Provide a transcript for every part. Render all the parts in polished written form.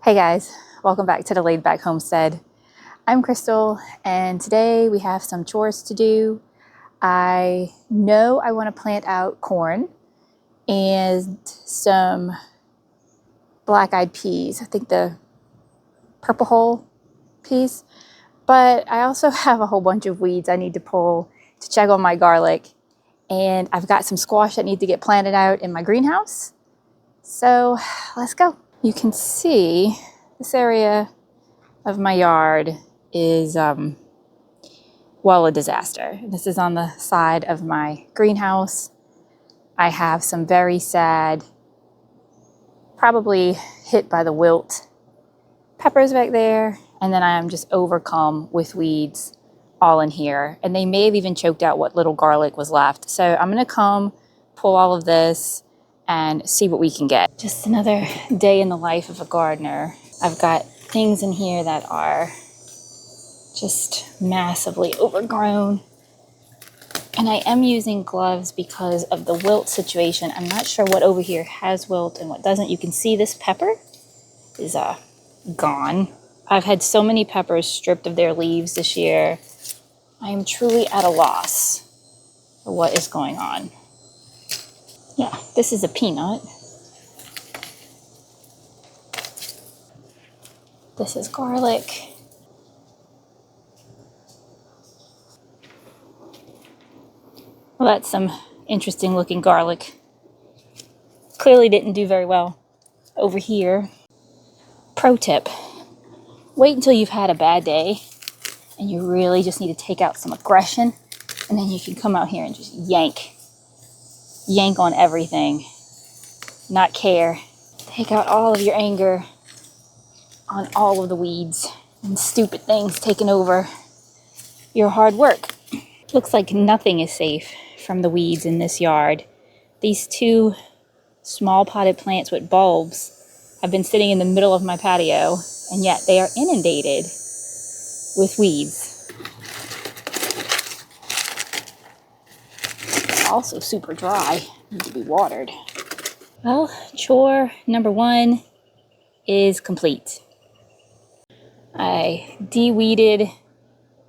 Hey guys, welcome back to the Laid Back Homestead. I'm Crystal and today we have some chores to do. I know I want to plant out corn and some black-eyed peas. I think the purple hull peas. But I also have a whole bunch of weeds I need to pull to check on my garlic. And I've got some squash that need to get planted out in my greenhouse. So let's go. You can see this area of my yard is, well, a disaster. This is on the side of my greenhouse. I have some very sad, probably hit by the wilt peppers back there. And then I am just overcome with weeds all in here. And they may have even choked out what little garlic was left. So I'm gonna come pull all of this and see what we can get. Just another day in the life of a gardener. I've got things in here that are just massively overgrown. And I am using gloves because of the wilt situation. I'm not sure what over here has wilt and what doesn't. You can see this pepper is gone. I've had so many peppers stripped of their leaves this year. I am truly at a loss for what is going on. Yeah, this is a peanut. This is garlic. Well, that's some interesting looking garlic. Clearly didn't do very well over here. Pro tip, wait until you've had a bad day and you really just need to take out some aggression, and then you can come out here and just yank on everything, not care. Take out all of your anger on all of the weeds and stupid things taking over your hard work. Looks like nothing is safe from the weeds in this yard. These two small potted plants with bulbs have been sitting in the middle of my patio, and yet they are inundated with weeds. Also super dry, need to be watered. Well, chore number one is complete. I de-weeded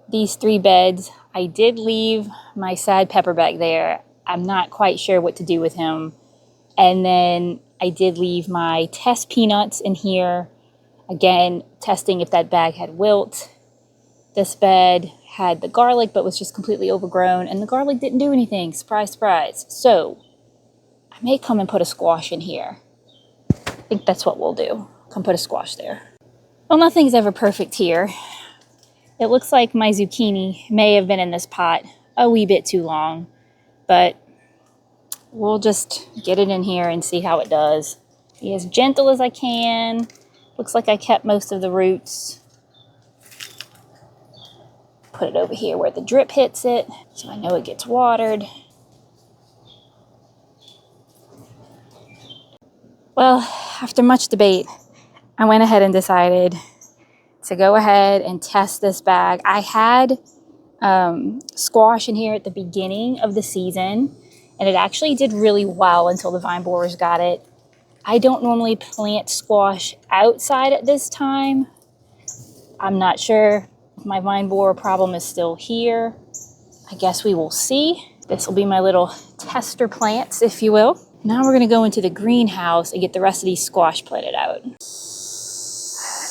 these 3 beds. I did leave my sad pepper back there. I'm not quite sure what to do with him. And then I did leave my test peanuts in here. Again, testing if that bag had wilt. This bed had the garlic, but was just completely overgrown. And the garlic didn't do anything. Surprise, surprise. So I may come and put a squash in here. I think that's what we'll do. Come put a squash there. Well, nothing's ever perfect here. It looks like my zucchini may have been in this pot a wee bit too long, but we'll just get it in here and see how it does. Be as gentle as I can. Looks like I kept most of the roots. Put it over here where the drip hits it, so I know it gets watered. Well, after much debate, I went ahead and decided to go ahead and test this bag. I had squash in here at the beginning of the season, and it actually did really well until the vine borers got it. I don't normally plant squash outside at this time. I'm not sure if my vine borer problem is still here. I guess we will see. This will be my little tester plants, if you will. Now we're gonna go into the greenhouse and get the rest of these squash planted out.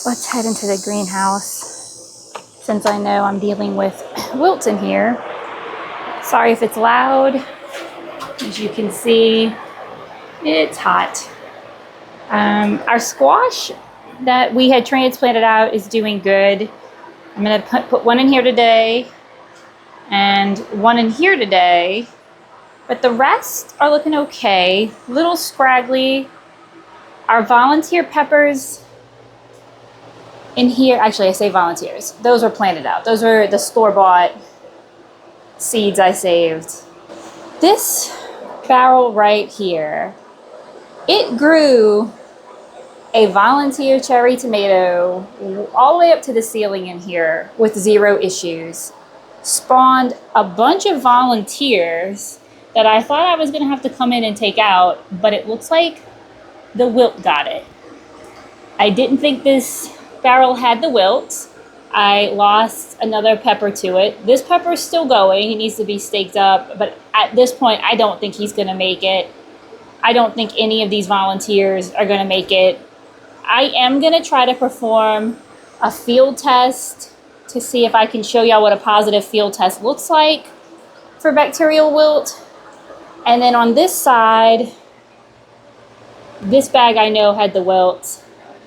Let's head into the greenhouse since I know I'm dealing with wilts in here. Sorry if it's loud. As you can see, it's hot. Our squash that we had transplanted out is doing good. I'm gonna put one in here today and one in here today, but the rest are looking okay. A little scraggly. Our volunteer peppers in here, actually I say volunteers, those were planted out. Those were the store-bought seeds I saved. This barrel right here, it grew a volunteer cherry tomato all the way up to the ceiling in here with 0 issues. Spawned a bunch of volunteers that I thought I was gonna have to come in and take out, but it looks like the wilt got it. I didn't think this barrel had the wilt. I lost another pepper to it. This pepper is still going. He needs to be staked up, but at this point, I don't think he's going to make it. I don't think any of these volunteers are going to make it. I am going to try to perform a field test to see if I can show y'all what a positive field test looks like for bacterial wilt. And then on this side, this bag I know had the wilt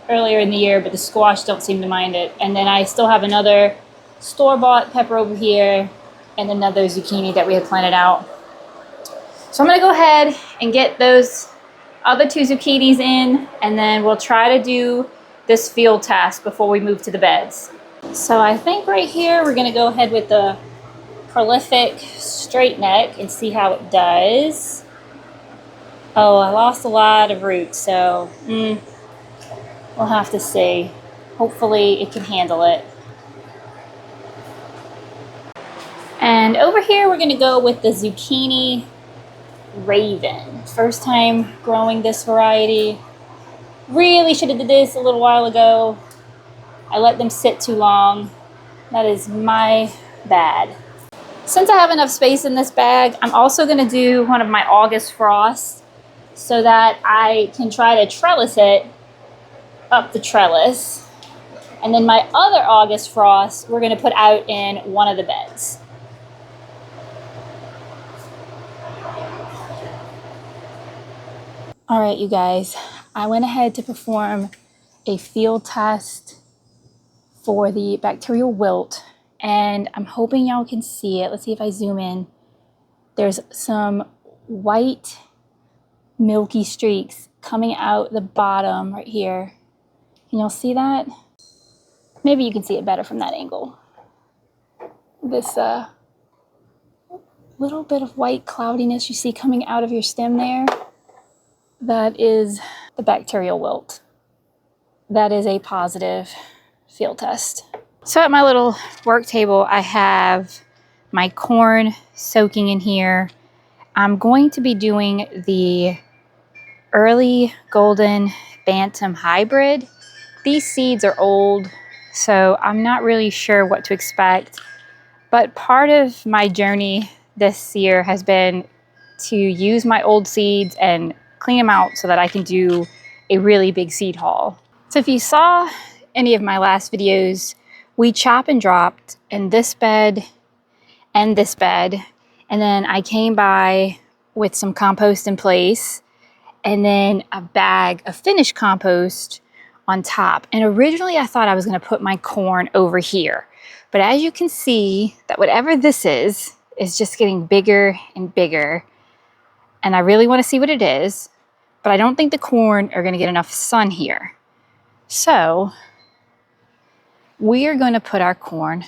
earlier in the year, but the squash don't seem to mind it. And then I still have another store-bought pepper over here and another zucchini that we had planted out. So I'm gonna go ahead and get those other 2 zucchinis in, and then we'll try to do this field test before we move to the beds. So I think right here we're gonna go ahead with the prolific straight neck and see how it does. Oh, I lost a lot of roots, so we'll have to see. Hopefully it can handle it. And over here we're gonna go with the zucchini Raven. First time growing this variety. Really should have did this a little while ago. I let them sit too long. That is my bad. Since I have enough space in this bag, I'm also gonna do one of my August frosts so that I can try to trellis it up the trellis. And then my other August frost, we're gonna put out in one of the beds. All right, you guys, I went ahead to perform a field test for the bacterial wilt, and I'm hoping y'all can see it. Let's see if I zoom in. There's some white milky streaks coming out the bottom right here. Can y'all see that? Maybe you can see it better from that angle. This little bit of white cloudiness you see coming out of your stem there, that is the bacterial wilt. That is a positive field test. So at my little work table, I have my corn soaking in here. I'm going to be doing the early golden bantam hybrid. These seeds are old, so I'm not really sure what to expect. But part of my journey this year has been to use my old seeds and clean them out so that I can do a really big seed haul. So if you saw any of my last videos, we chop and dropped in this bed and this bed, and then I came by with some compost in place and then a bag of finished compost on top. And originally I thought I was going to put my corn over here, but as you can see, that whatever this is just getting bigger and bigger, and I really want to see what it is, but I don't think the corn are going to get enough sun here. So we are going to put our corn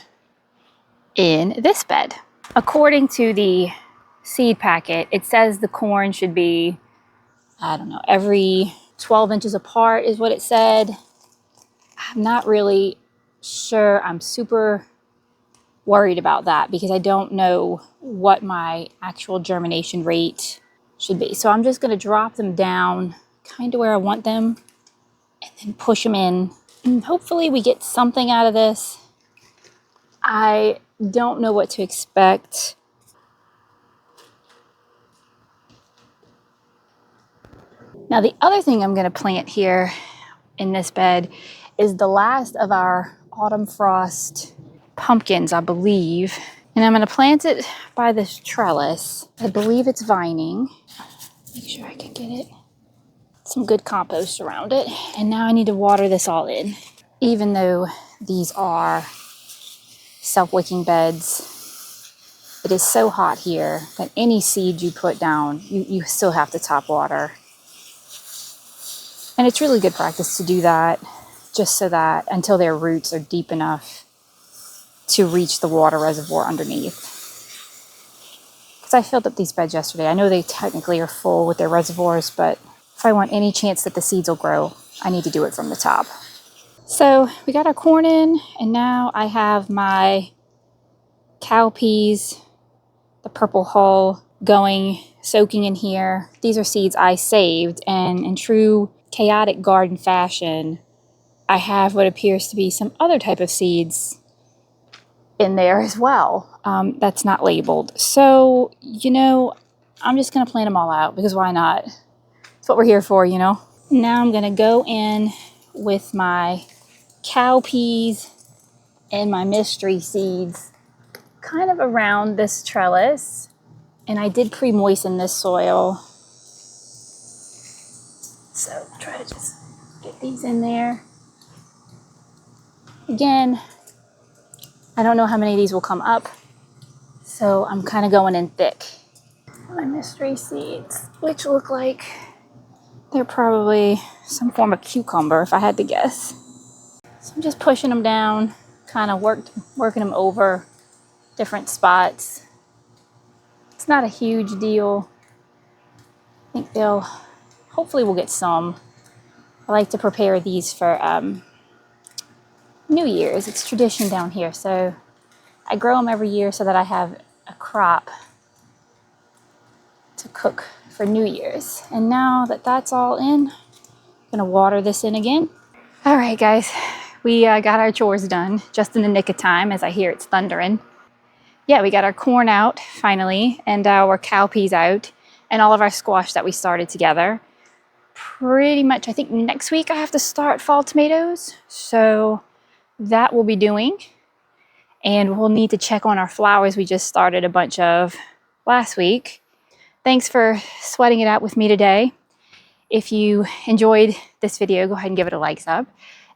in this bed. According to the seed packet, it says the corn should be, I don't know, every 12 inches apart is what it said. I'm not really sure. I'm super worried about that because I don't know what my actual germination rate should be. So I'm just going to drop them down kind of where I want them and then push them in. And hopefully we get something out of this. I don't know what to expect. Now the other thing I'm going to plant here in this bed is the last of our autumn frost pumpkins, I believe. And I'm going to plant it by this trellis. I believe it's vining. Make sure I can get it. Some good compost around it. And now I need to water this all in. Even though these are self-wicking beds, it is so hot here that any seed you put down, you still have to top water. And it's really good practice to do that, just so that until their roots are deep enough to reach the water reservoir underneath. Because I filled up these beds yesterday. I know they technically are full with their reservoirs, but if I want any chance that the seeds will grow, I need to do it from the top. So we got our corn in, and now I have my cowpeas, the purple hull, soaking in here. These are seeds I saved, and in true chaotic garden fashion, I have what appears to be some other type of seeds in there as well. That's not labeled. So, you know, I'm just going to plant them all out because why not? That's what we're here for, you know. Now I'm going to go in with my cowpeas and my mystery seeds kind of around this trellis. And I did pre-moisten this soil. So try to just get these in there. Again, I don't know how many of these will come up. So I'm kind of going in thick. My mystery seeds, which look like they're probably some form of cucumber if I had to guess. So I'm just pushing them down, kind of working them over different spots. It's not a huge deal. I think hopefully we'll get some. I like to prepare these for New Year's. It's tradition down here. So I grow them every year so that I have a crop to cook for New Year's. And now that that's all in, I'm gonna water this in again. All right, guys, we got our chores done just in the nick of time as I hear it's thundering. Yeah, we got our corn out finally, and our cowpeas out, and all of our squash that we started together. Pretty much, I think next week I have to start fall tomatoes, so that we'll be doing. And we'll need to check on our flowers we just started a bunch of last week. Thanks for sweating it out with me today. If you enjoyed this video, go ahead and give it a like sub.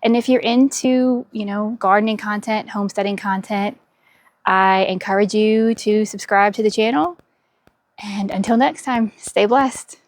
And if you're into, you know, gardening content, homesteading content, I encourage you to subscribe to the channel. And until next time, stay blessed.